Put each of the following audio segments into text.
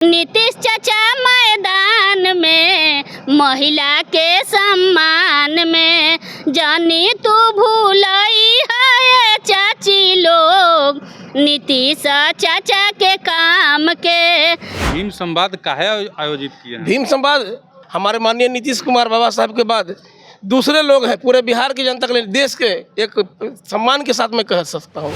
नीतीश चाचा मैदान में महिला के सम्मान में, जानी तू भूलई है चाची लोग नीतीश चाचा के काम के। भीम संवाद काहे आयोजित किया है? भीम संवाद हमारे माननीय नीतीश कुमार बाबा साहब के बाद दूसरे लोग हैं पूरे बिहार की जनता के लिए, देश के एक सम्मान के साथ मैं कह सकता हूँ।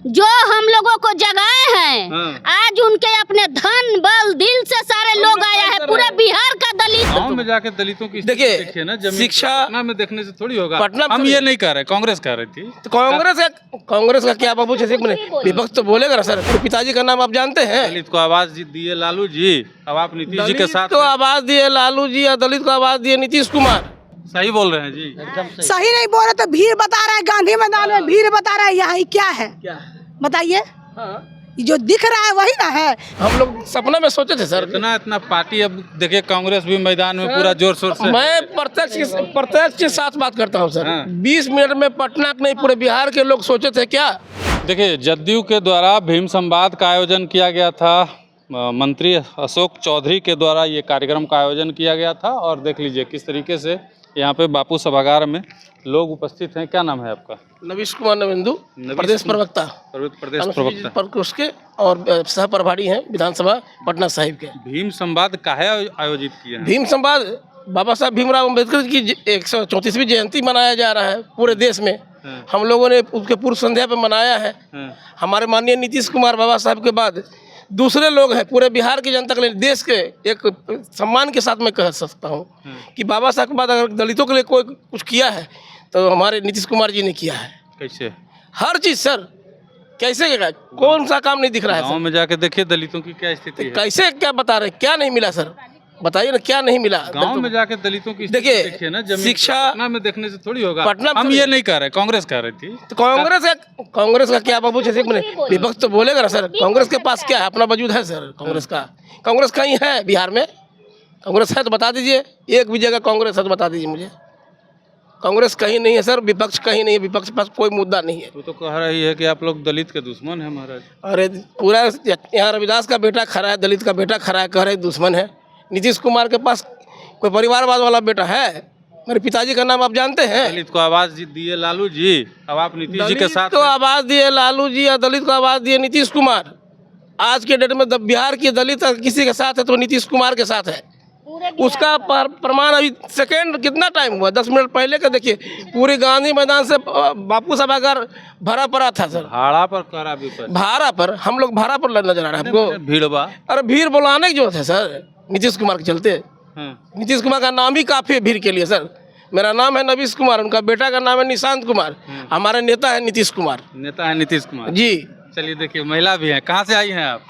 जो हम लोगों को जगाए हैं, आज उनके अपने धन बल दिल से सारे लोग आया है, पूरा बिहार का दलित। गाँव में जाके दलितों की देखिए ना, जमीन शिक्षा पटना में देखने से थोड़ी होगा। पटना हम ये नहीं कह रहे, कांग्रेस कह रही थी। तो कांग्रेस का क्या बाबू, जैसे विपक्ष तो बोलेगा ना सर। तो पिताजी का नाम आप जानते हैं? दलित को आवाज दिए लालू जी, अब आप नीतीश जी के साथ तो आवाज दिए लालू जी या दलित को आवाज दिए नीतीश कुमार। सही बोल रहे हैं जी। सही नहीं बोल रहे तो भीड़ बता रहा है, गांधी मैदान में भीड़ बता रहा है। यहाँ क्या है बताइए? जो दिख रहा है वही ना है। हम लोग सपना में सोचे थे सर। इतना पार्टी, अब देखिए कांग्रेस भी मैदान में पूरा जोर शोर से। मैं प्रत्यक्ष के साथ बात करता हूँ सर। 20 मिनट में पटना के नहीं पूरे बिहार के लोग सोचे थे क्या? देखिए जदयू के द्वारा भीम संवाद का आयोजन किया गया था। मंत्री अशोक चौधरी के द्वारा ये कार्यक्रम का आयोजन किया गया था और देख लीजिए किस तरीके से यहाँ पे बापू सभागार में लोग उपस्थित हैं। क्या नाम है आपका? नवीश कुमार नवेंदु, प्रदेश प्रवक्ता, प्रदेश प्रवक्ता उसके और सह प्रभारी हैं विधानसभा पटना साहिब के। भीम संवाद काहे आयोजित किया है? भीम संवाद बाबा साहब भीमराव अम्बेडकर की 134वीं जयंती मनाया जा रहा है पूरे देश में। हम लोगों ने उसके पूर्व संध्या पे मनाया है। हमारे माननीय नीतीश कुमार बाबा साहब के बाद दूसरे लोग हैं पूरे बिहार की जनता के लिए, देश के एक सम्मान के साथ मैं कह सकता हूँ कि बाबा साहब के बाद अगर दलितों के लिए कोई कुछ किया है तो हमारे नीतीश कुमार जी ने किया है। कैसे? हर चीज़ सर। कैसे कौन सा काम नहीं दिख रहा है? गाँव में जाके देखिए दलितों की क्या स्थिति है। कैसे क्या बता रहे, क्या नहीं मिला सर? बताइए ना, क्या नहीं मिला? गांव में जाके दलितों की देखिए ना, जमीन शिक्षा पटना में देखने से थोड़ी होगा। पटना हम ये नहीं कह रहे, कांग्रेस कह रही थी। तो कांग्रेस का क्या बाबू, जैसे विपक्ष तो बोलेगा ना सर। कांग्रेस के पास क्या है? अपना वजूद है सर कांग्रेस का। कांग्रेस कहीं है बिहार में? कांग्रेस है तो बता दीजिए, एक भी जगह कांग्रेस है तो बता दीजिए मुझे। कांग्रेस कहीं नहीं है सर, विपक्ष कहीं नहीं है, विपक्ष के पास कोई मुद्दा नहीं है। तो कह रही है कि आप लोग दलित के दुश्मन है महाराज। अरे पूरा यहाँ रविदास का बेटा खड़ा है, दलित का बेटा खड़ा है, कह रहे दुश्मन है। नीतीश कुमार के पास कोई परिवारवाद वाला बेटा है? मेरे पिताजी का नाम आप जानते हैं? दलित को आवाज दिए लालू जी, अब आप नीतीश जी के साथ। तो आवाज दिए लालू जी या दलित को आवाज दिए नीतीश कुमार। आज के डेट में बिहार की दलित किसी के साथ है तो नीतीश कुमार के साथ है। उसका प्रमाण अभी सेकेंड कितना टाइम हुआ, 10 मिनट पहले का देखिए। पूरी गांधी मैदान से बापू सभागार भरा पड़ा था सर। भाड़ा पर हम लोग भाड़ा पर नजर आ रहा है हमको। भीड़ अरे भीड़ बुलाने की जरूरत है सर नीतीश कुमार के चलते। नीतीश कुमार का नाम ही काफी है भीड़ के लिए सर। मेरा नाम है नवीश कुमार, उनका बेटा का नाम है निशांत कुमार, हमारे नेता है नीतीश कुमार। नेता है नीतीश कुमार जी। चलिए देखिए महिला भी है। कहाँ से आई हैं आप?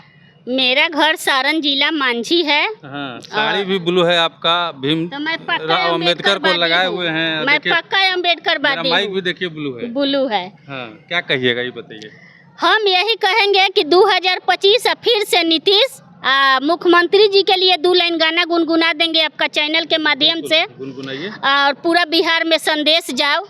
मेरा घर सारण जिला मांझी है। साड़ी भी ब्लू है आपका। भीम तो मैं पक्का अम्बेडकर को लगाए हुए हैं। मैं पक्का अम्बेडकर वादी। माइक भी देखिए ब्लू है। ब्लू है। क्या कहिएगा ये बताइए? हम यही कहेंगे कि 2025 फिर से नीतीश मुख्यमंत्री जी के लिए 2 लाइन गाना गुनगुना देंगे आपका चैनल के माध्यम से। गुनगुनाइए। और पूरा बिहार में संदेश जाओ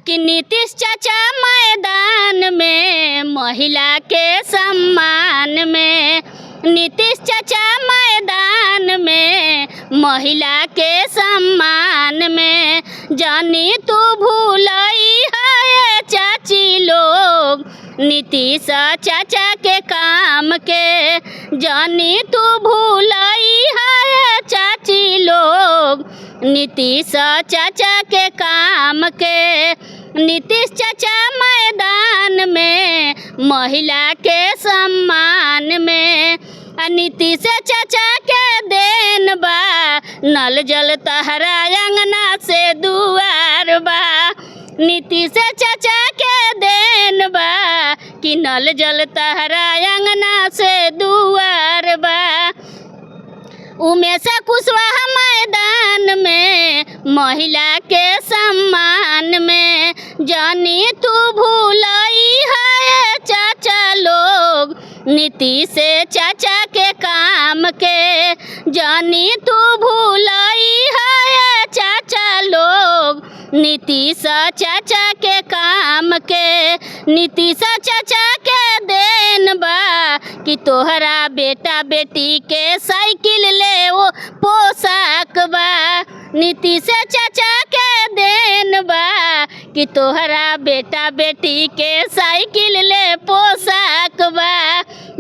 कि नीतीश चाचा मैदान में महिला के सम्मान में, नीतीश चाचा मैदान में महिला के सम्मान में, जानी तू भूलई है चाची लोग नीतीश चाचा के काम के, जानी तू भूलई है चाची लोग नीतीश चाचा के काम के। नीतीश चाचा मैदान में महिला के सम्मान में, नीतीश चाचा के देन बा नल जल तहरा अंगना से दुआर बा। नीतीश चाचा के देन बा कि नल जल तहरा अंगना से दुआर बा। उमेश कुशवाहा मैदान में महिला के सम्मान में, जानी तू भूलई है चाचा लोग नीतीश चाचा के काम के, जानी तू भूलई है चाचा लोग नीतीश चाचा के काम के। नीतीश चाचा के देन बा कि तोहरा बेटा बेटी के साइकिल ले वो पोशाक बा, नीतीश चाचा के देन बा कि तोहरा बेटा बेटी के साइकिल ले पोशाक बा।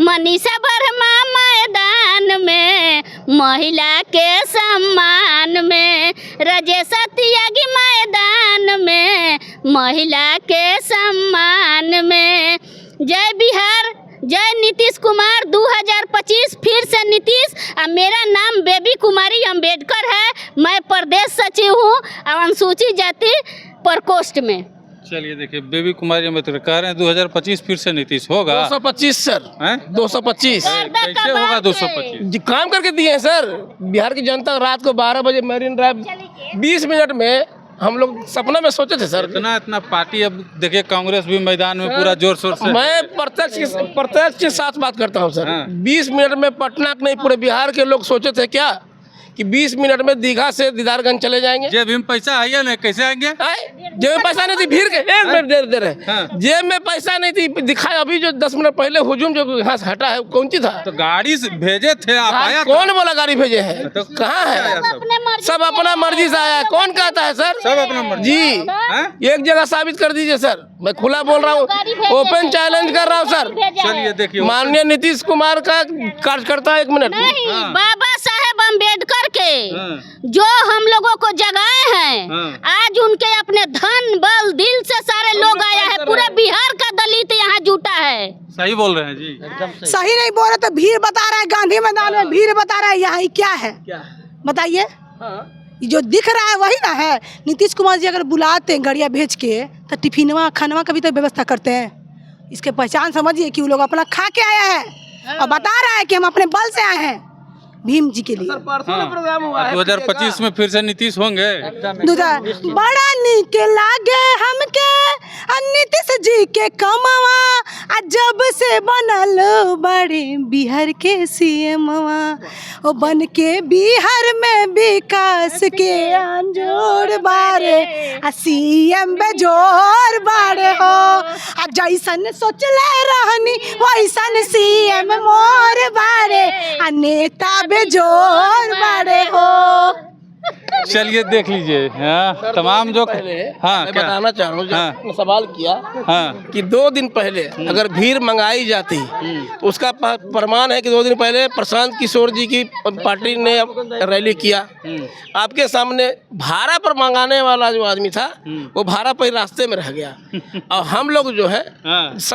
मनीषा वर्मा मैदान में महिला के सम्मान में, राजेश त्यागी मैदान में महिला के सम्मान में। जय बिहार, जय नीतीश कुमार 2025 फिर से नीतीश। मेरा नाम बेबी कुमारी अम्बेडकर है, मैं प्रदेश सचिव हूँ अनुसूचित जाति प्रकोष्ठ में। चलिए देखिए, बेबी कुमारी अम्बेडकर कह रहे हैं 2025 फिर से नीतीश होगा। 225 सर, 225 कैसे होगा 225? जी काम करके दिए हैं सर। बिहार की जनता रात को 12 बजे मरीन ड्राइव 20 मिनट में हम लोग सपना में सोचे थे सर। इतना पार्टी, अब देखिए कांग्रेस भी मैदान में पूरा जोर शोर से। मैं प्रत्यक्ष के साथ बात करता हूँ सर। 20 मिनट में पटना नहीं पूरे बिहार के लोग सोचे थे क्या कि 20 मिनट में दीघा से दीदारगंज चले जाएंगे। जेब में पैसा है या नहीं, कैसे आएंगे? जेब में पैसा नहीं थी, भीड़ के एक मिनट दे रहे। जेब में पैसा नहीं थी, दिखाया अभी जो 10 मिनट पहले हुजूम जो यहाँ से हटा है कौन सी था? तो गाड़ी से भेजे थे आप, आया कौन बोला गाड़ी भेजे हैं? तो कहाँ है? सब अपना मर्जी से आया है। कौन कहता है सर? सब अपना मर्जी जी। एक जगह साबित कर दीजिए सर, मैं खुला बोल रहा हूँ, ओपन चैलेंज कर रहा हूँ सर। चलिए देखिए, माननीय नीतीश कुमार का कार्यकर्ता 1 मिनट बाबा साहेब अम्बेडकर के जो हम लोगों को जगाए हैं, आज उनके अपने धन बल दिल से सारे लोग आया है, पूरा बिहार का दलित यहाँ जुटा है। सही बोल रहे हैं जी। सही नहीं बोल रहे तो भीड़ बता रहा है, गांधी मैदान में भीड़ बता रहा है। यहाँ क्या है बताइए? जो दिख रहा है वही ना है। नीतीश कुमार जी अगर बुलाते हैं गाड़ियाँ भेज के तो टिफिनवा खानवा का भी तो व्यवस्था करते हैं। इसके पहचान समझिए कि वो लोग अपना खा के आया है और बता रहा है कि हम अपने बल से आए हैं भीम जी के लिए। प्रोग्राम हुआ है 2025 में फिर से नीतीश होंगे। बड़ा नीक लागे हमके नीतीश जी के कमवा, जब से बनल बड़े बिहार के सीएमवा, ओ बन के बिहार में विकास के अंजोर बारे, सीएम बेजोर बारे हो। जैसन सोचले रहनी वैसन सीएम मोर बारे, नेता बेजोर बारे हो। चलिए देख लीजिए, तमाम जो मैं बताना चाह रहा हूँ, जो सवाल किया कि 2 दिन पहले अगर भीड़ मंगाई जाती तो उसका प्रमाण है कि 2 दिन पहले प्रशांत किशोर जी की पार्टी ने रैली किया। आपके सामने भाड़ा पर मंगाने वाला जो आदमी था वो भाड़ा पर रास्ते में रह गया। और हम लोग जो है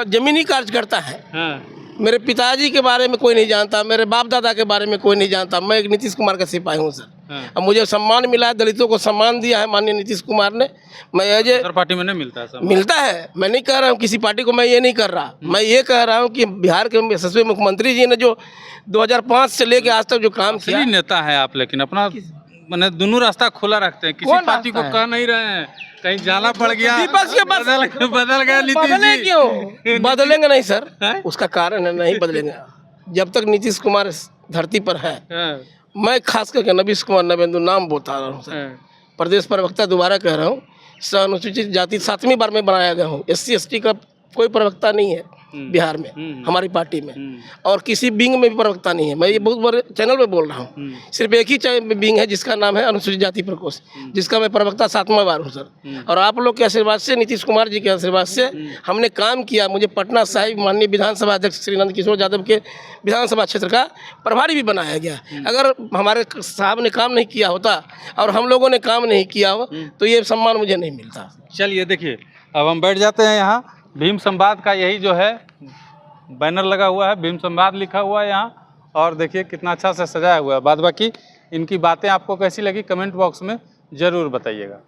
जमीनी कार्यकर्ता है। मेरे पिताजी के बारे में कोई नहीं जानता, मेरे बाप दादा के बारे में कोई नहीं जानता। मैं एक नीतीश कुमार का सिपाही हूँ सर। अब मुझे सम्मान मिला है, दलितों को सम्मान दिया है माननीय नीतीश कुमार ने। मैं पार्टी में नहीं मिलता है, मिलता है। मैं नहीं कह रहा हूँ किसी पार्टी को, मैं ये नहीं कर रहा। मैं ये कह रहा हूँ कि बिहार के यशस्वी मुख्यमंत्री जी ने जो 2005 से लेके आज तक जो काम किया। नेता है आप, लेकिन अपना मैंने दोनों रास्ता खुला रखते हैं, किसी पार्टी को कह नहीं रहे हैं। कहीं जाना पड़ गया विपक्ष के पास बदल गया नीतीश जी। क्यों बदलेंगे नहीं सर? उसका कारण है नहीं बदलेंगे जब तक नीतीश कुमार धरती पर है। मैं खास करके नबीश कुमार नवेंदु नाम बता रहा हूँ सर, प्रदेश प्रवक्ता दोबारा कह रहा हूँ। अनुसूचित जाति 7वीं बार में बनाया गया हूँ। SC ST का कोई प्रवक्ता नहीं है बिहार में, हमारी पार्टी में, और किसी विंग में भी प्रवक्ता नहीं है। मैं ये बहुत बड़े चैनल पे बोल रहा हूँ। सिर्फ एक ही विंग है जिसका नाम है अनुसूचित जाति प्रकोष्ठ, जिसका मैं प्रवक्ता 7वां बार हूँ सर। और आप लोग के आशीर्वाद से, नीतीश कुमार जी के आशीर्वाद से हमने काम किया। मुझे पटना साहिब माननीय विधानसभा अध्यक्ष श्री नंद किशोर यादव के विधानसभा क्षेत्र का प्रभारी भी बनाया गया। अगर हमारे साहब ने काम नहीं किया होता और हम लोगों ने काम नहीं किया हो तो ये सम्मान मुझे नहीं मिलता। चलिए देखिए, अब हम बैठ जाते हैं यहाँ। भीम संवाद का यही जो है बैनर लगा हुआ है, भीम संवाद लिखा हुआ है यहाँ, और देखिए कितना अच्छा से सजाया हुआ है। बाद बाकी इनकी बातें आपको कैसी लगी कमेंट बॉक्स में ज़रूर बताइएगा।